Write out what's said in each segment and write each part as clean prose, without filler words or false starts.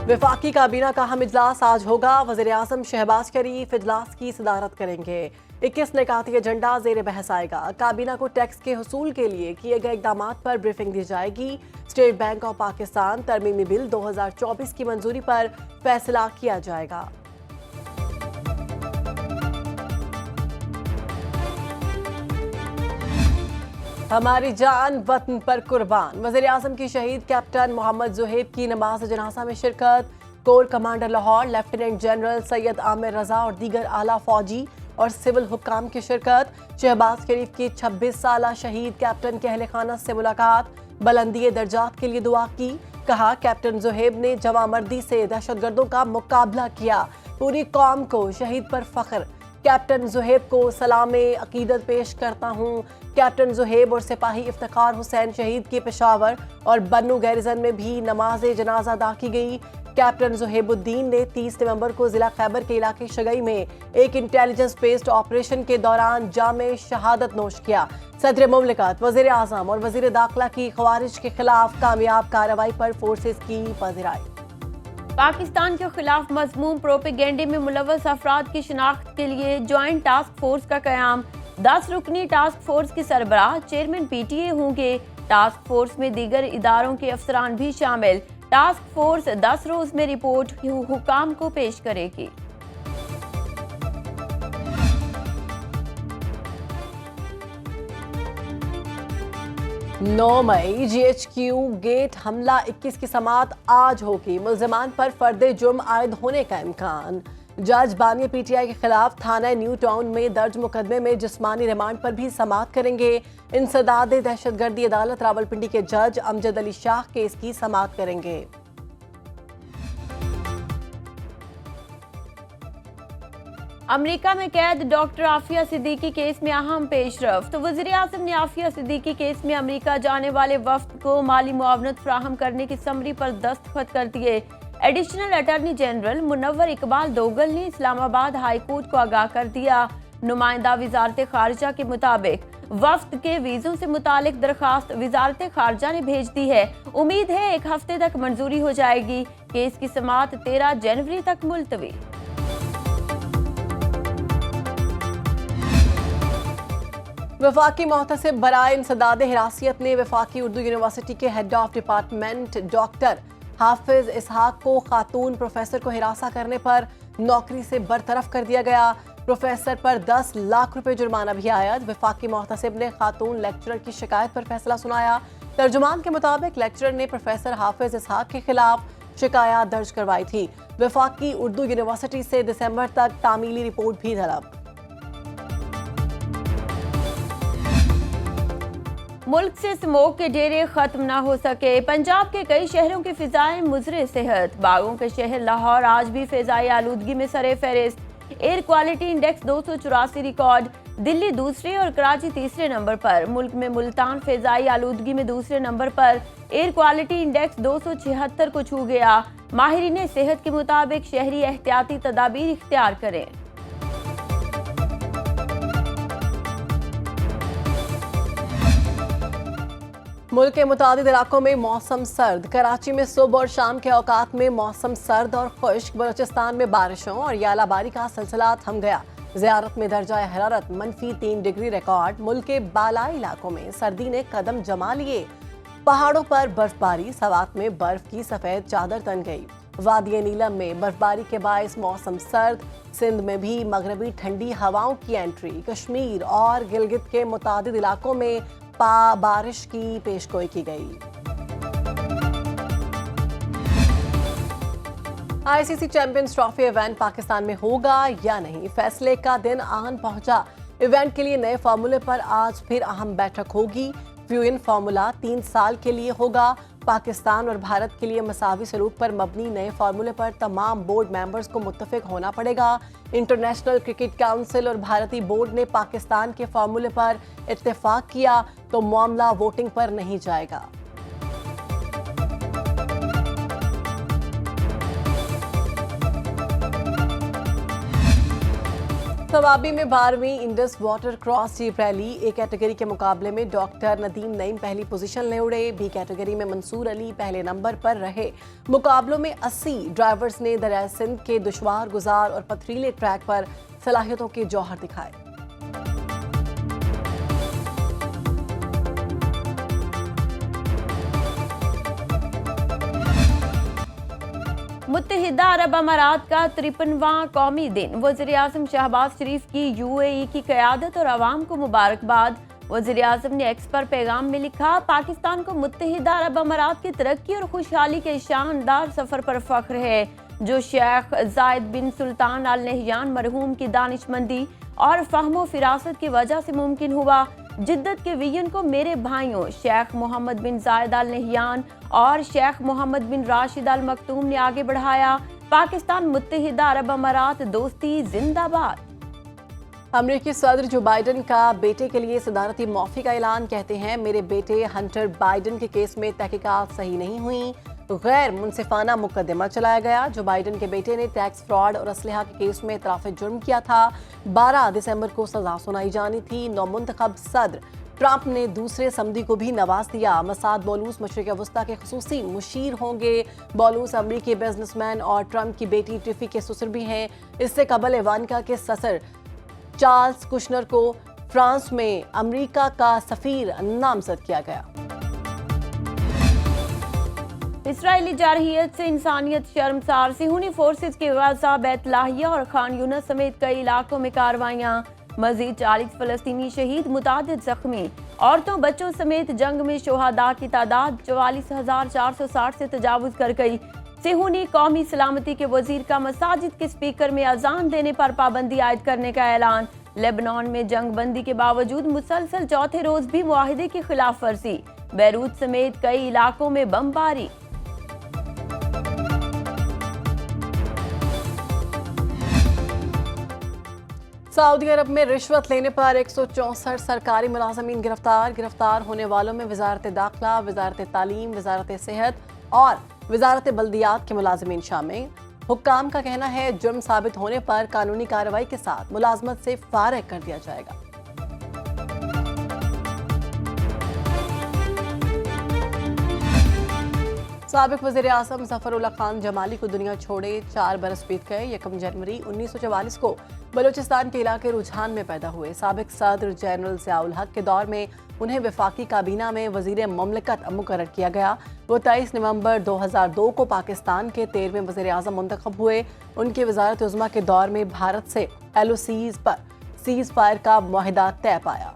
वफाकी काबीना का अहम इजलास आज होगा। वज़ीर-ए-आज़म शहबाज शरीफ इजलास की सदारत करेंगे। 21 निकाती एजेंडा जेर बहस आएगा। काबीना को टैक्स के हसूल के लिए किए गए इकदाम पर ब्रीफिंग दी जाएगी। स्टेट बैंक ऑफ पाकिस्तान तरमीमी बिल 2024 की मंजूरी पर फैसला किया जाएगा। हमारी जान वतन पर कुर्बान। वज़ीर-ए-आज़म की शहीद कैप्टन मोहम्मद ज़ुहैब की नमाज जनाजा में शिरकत। Corps commander Lahore lieutenant general Syed Amir Raza और दीगर आला फौजी और सिविल हुक्काम की शिरकत। शहबाज शरीफ की 26 साला शहीद कैप्टन के अहले खाना से मुलाकात। बुलंदी दर्जात के लिए दुआ की। कहा कैप्टन ज़ुहैब ने जवामर्दी से दहशतगर्दों का मुकाबला किया। पूरी कौम को शहीद पर फख्र। कैप्टन ज़ुहैब को सलाम अकीदत पेश करता हूँ। कैप्टन ज़ुहैब और सिपाही इफ्तिखार हुसैन शहीद के पेशावर और बन्नू गैरिजन में भी नमाज जनाजा अदा की गई। कैप्टन ज़ुहैबुद्दीन ने 30 नवंबर को जिला खैबर के इलाके शगई में एक इंटेलिजेंस बेस्ड ऑपरेशन के दौरान जामे शहादत नोश किया। सदर मुमलिकत वज़ीर-ए-आज़म और वज़ीर दाखिला की ख़वारिज के खिलाफ कामयाब कार्रवाई पर फोर्सेस की पज़िराई। पाकिस्तान के खिलाफ मज़मूम प्रोपेगेंडे में मुलव्वस अफराद की शिनाख्त के लिए ज्वाइंट टास्क फोर्स का क़याम। 10 रुकनी टास्क फोर्स के सरबराह चेयरमैन PTA होंगे। टास्क फोर्स में दीगर इदारों के अफसरान भी शामिल। टास्क फोर्स 10 रोज में रिपोर्ट हुकाम को पेश करेगी। 9 मई GHQ गेट हमला 21 की समाअत आज होगी। मुल्ज़िमान पर फर्दे जुर्म आयद होने का इम्कान। जज बानिया PTI के खिलाफ थाना न्यू टाउन में दर्ज मुकदमे में जिस्मानी रिमांड पर भी समाअत करेंगे। इंसदाद दहशतगर्दी अदालत रावलपिंडी के जज अमजद अली शाह केस की समाअत करेंगे। अमेरिका में कैद डॉक्टर आफिया सिद्दीकी केस में अहम पेशरफ्त। वज़ीर-ए-आज़म ने आफिया सिद्दीकी केस में अमेरिका जाने वाले वफ्द को माली मुआवनत फराहम करने की समरी पर दस्तखत कर दिए। Additional attorney general Munawwar Iqbal Dogal ने इस्लामाबाद हाई कोर्ट को आगाह कर दिया। नुमाइंदा वजारत खारजा के मुताबिक वफ्द के वीज़ों से मुतालिक दरखास्त वजारत खारजा ने भेज दी है। उम्मीद है 1 हफ्ते तक मंजूरी हो जाएगी। केस की समाअत 13 जनवरी तक मुलतवी। वफाकी मोहतसिब बराए इंसदाद हिरासियत ने वफाकी उर्दू यूनिवर्सिटी के हेड ऑफ डिपार्टमेंट डॉक्टर हाफिज इसहाक को खातून प्रोफेसर को हिरासा करने पर नौकरी से बरतरफ कर दिया गया। प्रोफेसर पर 10 लाख रुपए जुर्माना भी आयद। वफाकी मोहतसिब ने खातून लेक्चरर की शिकायत पर फैसला सुनाया। तर्जुमान के मुताबिक लेक्चरर ने प्रोफेसर हाफिज इसहाक के खिलाफ शिकायत दर्ज करवाई थी। वफाकी उर्दू यूनिवर्सिटी से दिसंबर तक तामीली रिपोर्ट भी तलब। मुल्क से स्मोक के डेरे खत्म न हो सके। पंजाब के कई शहरों की फिजाएं मुजरे सेहत। बागों के शहर लाहौर आज भी फिजाई आलूदगी में सरे फहरिस्त। Air quality index 284 record. Delhi दूसरे और कराची तीसरे नंबर पर। मुल्क में मुल्तान फिजाई आलूदगी में दूसरे नंबर पर। एयर क्वालिटी इंडेक्स 276 को छू गया। माहिरीन सेहत के मुताबिक शहरी एहतियाती तदाबीर इख्तियार करें। मुल्क के मुतादिद इलाकों में मौसम सर्द। कराची में सुबह और शाम के औकात में मौसम सर्द और खुश्क। बलोचिस्तान में बारिशों और यालाबारी का सिलसिला थम गया। ज़ियारत में दर्जा हरारत -3 डिग्री रिकॉर्ड। मुल्क के बालाई इलाकों में सर्दी ने कदम जमा लिए। पहाड़ों पर बर्फबारी। सवात में बर्फ की सफेद चादर तन गई। वादी नीलम में बर्फबारी के बायस मौसम सर्द। सिंध में भी मगरबी ठंडी हवाओं की एंट्री। कश्मीर और गिलगित के मुतादिद इलाकों में बारिश की पेशगोई की गई। ICC champions trophy event Pakistan में होगा या नहीं, फैसले का दिन आन पहुंचा। इवेंट के लिए नए फार्मूले पर आज फिर अहम बैठक होगी। फ्यूइन फार्मूला 3 साल के लिए होगा। पाकिस्तान और भारत के लिए मसावी सलूक पर मबनी नए फार्मूले पर तमाम बोर्ड मेंबर्स को मुत्तफिक होना पड़ेगा। इंटरनेशनल क्रिकेट काउंसिल और भारतीय बोर्ड ने पाकिस्तान के फार्मूले पर इत्तेफाक किया तो मामला वोटिंग पर नहीं जाएगा। सवाबी में 12वीं Indus water cross jeep rally. A category के मुकाबले में डॉक्टर नदीम नईम पहली पोजीशन ले उड़े। बी कैटेगरी में मंसूर अली पहले नंबर पर रहे। मुकाबलों में 80 ड्राइवर्स ने दरियाए सिंध के दुश्वार गुजार और पथरीले ट्रैक पर सलाहियतों के जौहर दिखाए। मुत्तहिदा अरब अमारात का 53वां कौमी दिन। वज़ीर आज़म शहबाज शरीफ की यूएई की क़यादत और आवाम को मुबारकबाद। वज़ीर आज़म ने एक्स पर पैगाम में लिखा, पाकिस्तान को मुत्तहिदा अरब अमारात की तरक्की और खुशहाली के शानदार सफ़र पर फ़ख्र है, जो शेख जायद बिन सुल्तान अल नहयान मरहूम की दानिशमंदी और फ़हमो फिरासत की वजह से मुमकिन हुआ। जिद्दत के विजन को मेरे भाइयों शेख मोहम्मद बिन जायद अल नहयान और शेख मोहम्मद बिन राशिद अल मकतूम ने आगे बढ़ाया। पाकिस्तान मुत्तहिदा अरब अमारात दोस्ती जिंदाबाद। अमेरिकी सदर जो बाइडन का बेटे के लिए सदारती मौफ़ी का ऐलान। कहते हैं, मेरे बेटे हंटर बाइडन के केस में तहकीकात सही नहीं हुई, गैर मुनसिफाना मुकदमा चलाया गया। जो बाइडन के बेटे ने टैक्स फ्रॉड और असलहा के केस में इतराफ़ जुर्म किया था। 12 दिसंबर को सजा सुनाई जानी थी। नौमुंतखब सदर ट्रंप ने दूसरे समदी को भी नवाज दिया। मसाद बौलूस मशरिक़ वस्ता के खुसूसी मुशीर होंगे। बौलूस अमरीकी बिजनेसमैन और ट्रंप की बेटी टिफी के ससुर भी हैं। इससे कबल इवानका के ससुर चार्ल्स कुशनर को फ्रांस में अमरीका का सफीर नामजद किया गया। इसराइली जारहियत से इंसानियत शर्मसार। सिहूनी फोर्सेस की गाजा, बैतलाहिया और खान यूनस समेत कई इलाकों में कार्रवाइयां। मजीद 40 फलस्तीनी शहीद, मुतादिद जख्मी। औरतों बच्चों समेत जंग में शोहदा की तादाद 44,460 से तजावुज कर गई। सिहूनी कौमी सलामती के वजीर का मसाजिद के स्पीकर में अजान देने पर पाबंदी आयद करने का ऐलान। लेबनान में जंग बंदी के बावजूद मुसलसल चौथे रोज भी मुआहिदे की खिलाफ वर्जी। बैरूत समेत कई इलाकों में बमबारी। सऊदी अरब में रिश्वत लेने पर 164 सरकारी मुलाजमीन गिरफ्तार। गिरफ्तार होने वालों में वजारत दाखिला, वजारत तालीम, वजारत सेहत और वजारत बल्दियात के मुलाजमीन शामिल। हुक्काम का कहना है, जुर्म साबित होने पर कानूनी कार्रवाई के साथ मुलाजमत से फारिग कर दिया जाएगा। साबिक वज़ीर आज़म ज़फ़रुल्लाह खान जमाली को दुनिया छोड़े 4 बरस बीत गए। 1 जनवरी 1944 को बलूचिस्तान के इलाके रुझान में पैदा हुए। साबिक सदर जनरल ज़ियाउल हक के दौर में उन्हें वफाकी काबीना में वज़ीर ममलकत मुकर्रर किया गया। वो 23 नवंबर 2002 को पाकिस्तान के 13वें वज़ीर आज़म मुंतखब हुए। उनकी वज़ारत उज़्मा के दौर में भारत से LOCs पर सीज़ फायर का मुआहिदा तय पाया।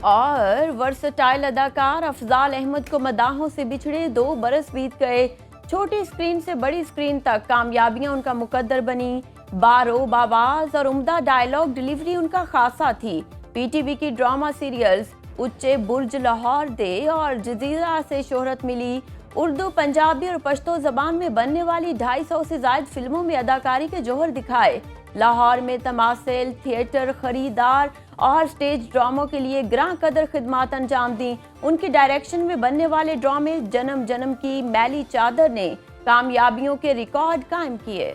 और वर्सटाइल अदाकार अफजाल अहमद को मदाहों से बिछड़े 2 बरस बीत गए। छोटी स्क्रीन से बड़ी स्क्रीन तक कामयाबियां उनका मुकद्दर बनी। बारोब आवाज और उम्दा डायलॉग डिलीवरी उनका खासा थी। PTV की ड्रामा सीरियल्स उच्चे बुर्ज, लाहौर दे और जजीरा से शोहरत मिली। उर्दू, पंजाबी और पश्तो जबान में बनने वाली 250 से ज्यादा फिल्मों में अदाकारी के जौहर दिखाए। लाहौर में तमासिल, थिएटर, खरीदार और स्टेज ड्रामों के लिए ग्रां कदर खिदमात अंजाम दी। उनकी डायरेक्शन में बनने वाले ड्रामे जन्म जन्म की, मैली चादर ने कामयाबियों के रिकॉर्ड कायम किए।